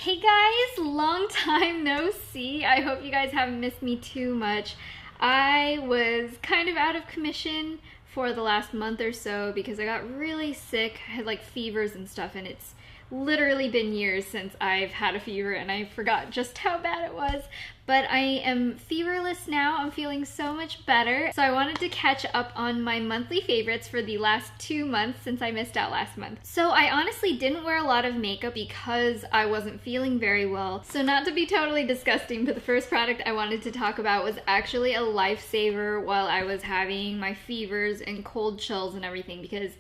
Hey guys, long time no see. I hope you guys haven't missed me too much. I was kind of out of commission for the last month or so because I got really sick. I had like fevers and stuff, and it's literally been years since I've had a fever and I forgot just how bad it was. But I am feverless now. I'm feeling so much better. So I wanted to catch up on my monthly favorites for the last 2 months since I missed out last month. So I honestly didn't wear a lot of makeup because I wasn't feeling very well. So not to be totally disgusting, but the first product I wanted to talk about was actually a lifesaver while I was having my fevers and cold chills and everything, because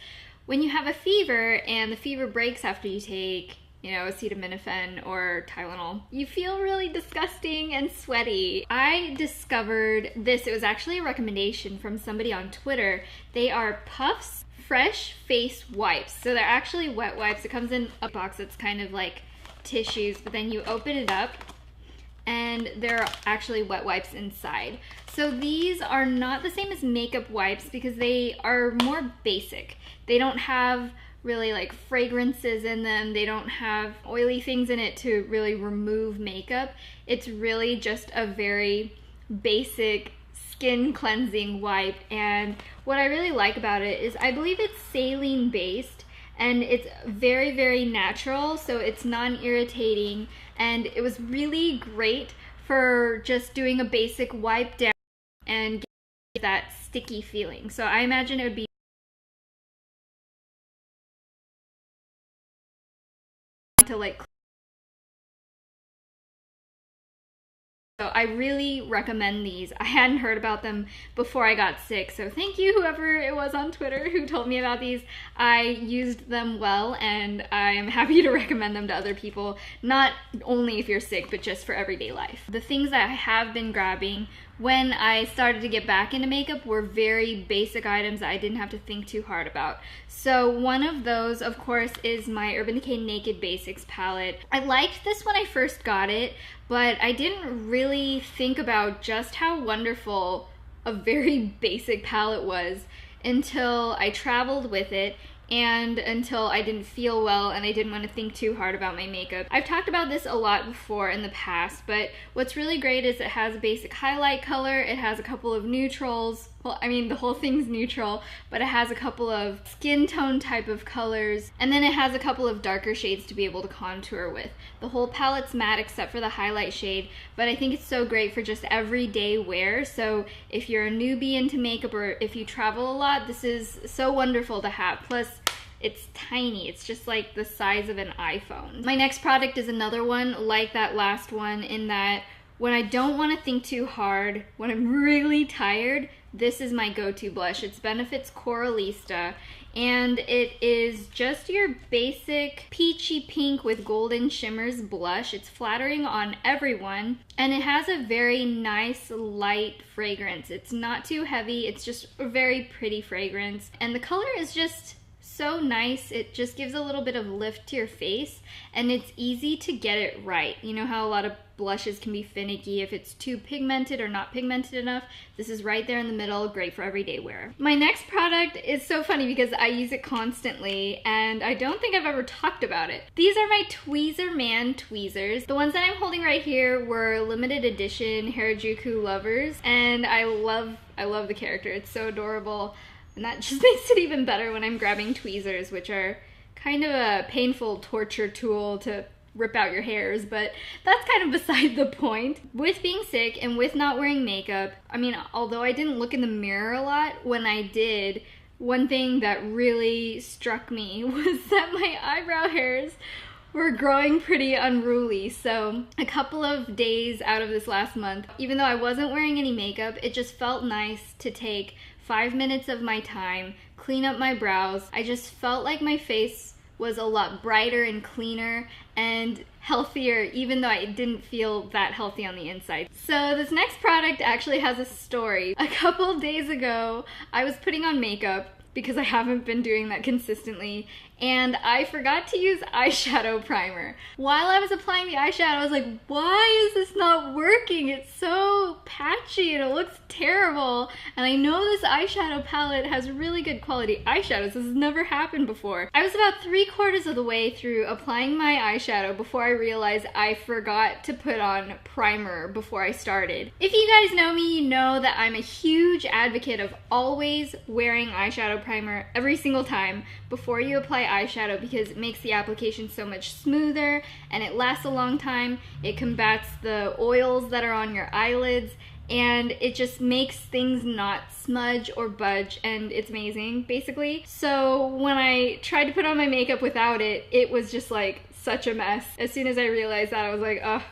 when you have a fever and the fever breaks after you take, acetaminophen or Tylenol, you feel really disgusting and sweaty. I discovered this. It was actually a recommendation from somebody on Twitter. They are Puffs Fresh Face Wipes. So they're actually wet wipes. It comes in a box that's kind of like tissues, but then you open it up and there are actually wet wipes inside. So these are not the same as makeup wipes because they are more basic. They don't have really like fragrances in them. They don't have oily things in it to really remove makeup. It's really just a very basic skin cleansing wipe. And what I really like about it is I believe it's saline based and it's very, very natural. So it's non-irritating, and it was really great for just doing a basic wipe down and get that sticky feeling. So I imagine it would be to like. So I really recommend these. I hadn't heard about them before I got sick, so thank you whoever it was on Twitter who told me about these. I used them well, and I am happy to recommend them to other people, not only if you're sick, but just for everyday life. The things that I have been grabbing when I started to get back into makeup were very basic items that I didn't have to think too hard about. So one of those, of course, is my Urban Decay Naked Basics palette. I liked this when I first got it, but I didn't really think about just how wonderful a very basic palette was until I traveled with it and until I didn't feel well and I didn't want to think too hard about my makeup. I've talked about this a lot before in the past, but what's really great is it has a basic highlight color, it has a couple of neutrals. Well, I mean, the whole thing's neutral, but it has a couple of skin tone type of colors, and then it has a couple of darker shades to be able to contour with. The whole palette's matte except for the highlight shade, but I think it's so great for just everyday wear. So if you're a newbie into makeup or if you travel a lot, this is so wonderful to have. Plus, it's tiny. It's just like the size of an iPhone. My next product is another one like that last one, in that when I don't want to think too hard, when I'm really tired, this is my go-to blush. It's Benefit's Coralista, and it is just your basic peachy pink with golden shimmers blush. It's flattering on everyone, and it has a very nice light fragrance. It's not too heavy, it's just a very pretty fragrance, and the color is just so nice. It just gives a little bit of lift to your face, and it's easy to get it right. You know how a lot of blushes can be finicky if it's too pigmented or not pigmented enough? This is right there in the middle, great for everyday wear. My next product is so funny because I use it constantly and I don't think I've ever talked about it. These are my Tweezerman tweezers. The ones that I'm holding right here were limited edition Harajuku Lovers, and I love the character. It's so adorable. And that just makes it even better when I'm grabbing tweezers, which are kind of a painful torture tool to rip out your hairs, but that's kind of beside the point. With being sick and with not wearing makeup, I mean, although I didn't look in the mirror a lot, when I did, one thing that really struck me was that my eyebrow hairs were growing pretty unruly. So a couple of days out of this last month, even though I wasn't wearing any makeup, it just felt nice to take 5 minutes of my time, clean up my brows. I just felt like my face was a lot brighter and cleaner and healthier, even though I didn't feel that healthy on the inside. So this next product actually has a story. A couple days ago, I was putting on makeup because I haven't been doing that consistently, and I forgot to use eyeshadow primer. While I was applying the eyeshadow, I was like, why is this not working? It's so patchy and it looks terrible. And I know this eyeshadow palette has really good quality eyeshadows. This has never happened before. I was about 3/4 of the way through applying my eyeshadow before I realized I forgot to put on primer before I started. If you guys know me, you know that I'm a huge advocate of always wearing eyeshadow primer every single time before you apply eyeshadow, because it makes the application so much smoother and it lasts a long time. It combats the oils that are on your eyelids, and it just makes things not smudge or budge, and it's amazing, basically. So when I tried to put on my makeup without it, it was just like such a mess. As soon as I realized that, I was like, oh,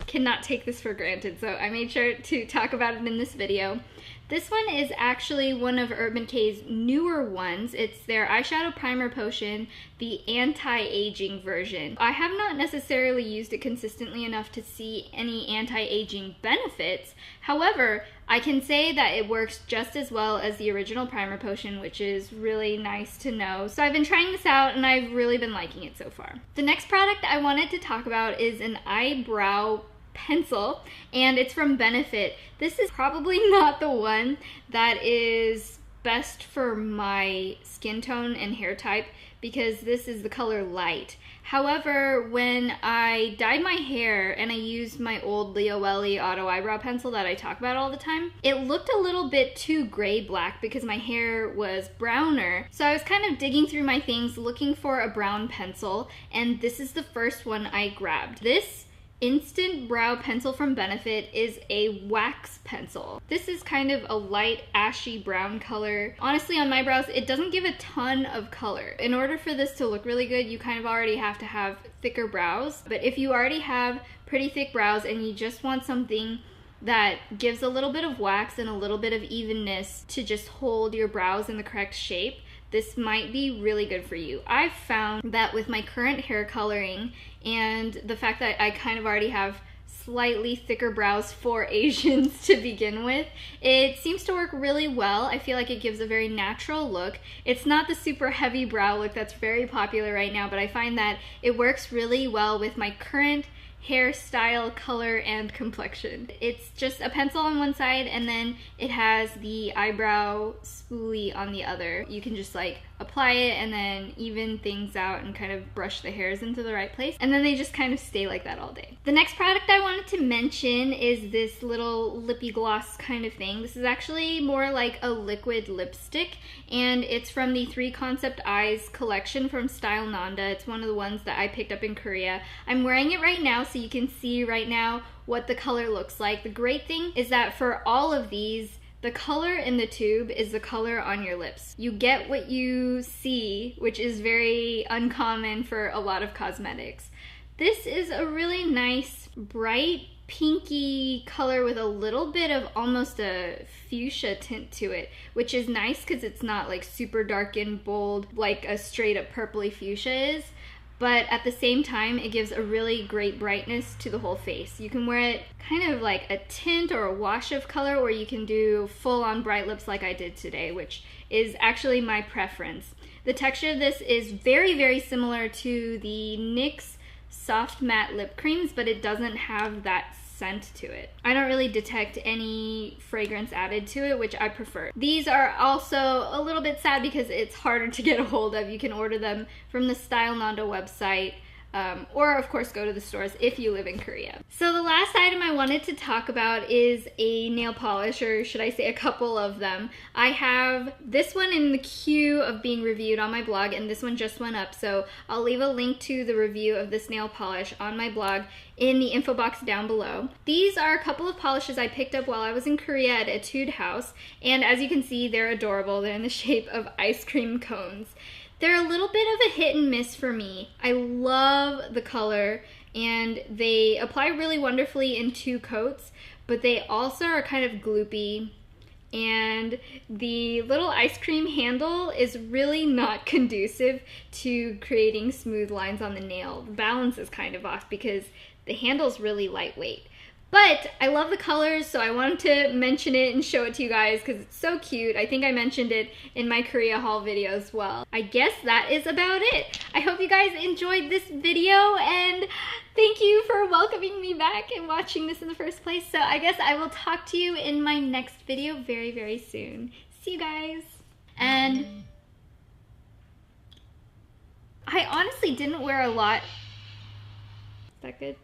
cannot take this for granted. So I made sure to talk about it in this video. This one is actually one of Urban Decay's newer ones. It's their eyeshadow primer potion, the anti-aging version. I have not necessarily used it consistently enough to see any anti-aging benefits. However, I can say that it works just as well as the original primer potion, which is really nice to know. So I've been trying this out and I've really been liking it so far. The next product I wanted to talk about is an eyebrow pencil, and it's from Benefit. This is probably not the one that is best for my skin tone and hair type, because this is the color light. However, when I dyed my hair and I used my old Leo Welly Auto Eyebrow Pencil that I talk about all the time, it looked a little bit too gray-black because my hair was browner. So I was kind of digging through my things looking for a brown pencil, and this is the first one I grabbed. This Instant Brow Pencil from Benefit is a wax pencil. This is kind of a light ashy brown color. Honestly, on my brows, it doesn't give a ton of color. In order for this to look really good, you kind of already have to have thicker brows. But if you already have pretty thick brows and you just want something that gives a little bit of wax and a little bit of evenness to just hold your brows in the correct shape, this might be really good for you. I've found that with my current hair coloring and the fact that I kind of already have slightly thicker brows for Asians to begin with, it seems to work really well. I feel like it gives a very natural look. It's not the super heavy brow look that's very popular right now, but I find that it works really well with my current hairstyle, color, and complexion. It's just a pencil on one side, and then it has the eyebrow spoolie on the other. You can just like apply it and then even things out and kind of brush the hairs into the right place, and then they just kind of stay like that all day. The next product I wanted to mention is this little lippy gloss kind of thing. This is actually more like a liquid lipstick, and it's from the 3 Concept Eyes collection from Style Nanda. It's one of the ones that I picked up in Korea. I'm wearing it right now, so you can see right now what the color looks like. The great thing is that for all of these, the color in the tube is the color on your lips. You get what you see, which is very uncommon for a lot of cosmetics. This is a really nice, bright, pinky color with a little bit of almost a fuchsia tint to it, which is nice because it's not like super dark and bold like a straight up purpley fuchsia is. But at the same time, it gives a really great brightness to the whole face. You can wear it kind of like a tint or a wash of color, or you can do full-on bright lips like I did today, which is actually my preference. The texture of this is very, very similar to the NYX Soft Matte Lip Creams, but it doesn't have that scent to it. I don't really detect any fragrance added to it, which I prefer. These are also a little bit sad because it's harder to get a hold of. You can order them from the Style Nanda website, or of course go to the stores if you live in Korea. So the last item I wanted to talk about is a nail polish, or should I say a couple of them. I have this one in the queue of being reviewed on my blog, and this one just went up, so I'll leave a link to the review of this nail polish on my blog in the info box down below. These are a couple of polishes I picked up while I was in Korea at Etude House, and as you can see, they're adorable. They're in the shape of ice cream cones. They're a little bit of a hit and miss for me. I love the color, and they apply really wonderfully in 2 coats, but they also are kind of gloopy, and the little ice cream handle is really not conducive to creating smooth lines on the nail. The balance is kind of off because the handle's really lightweight. But I love the colors, so I wanted to mention it and show it to you guys because it's so cute. I think I mentioned it in my Korea haul video as well. I guess that is about it. I hope you guys enjoyed this video, and thank you for welcoming me back and watching this in the first place. So I guess I will talk to you in my next video very, very soon. See you guys. And I honestly didn't wear a lot. Is that good?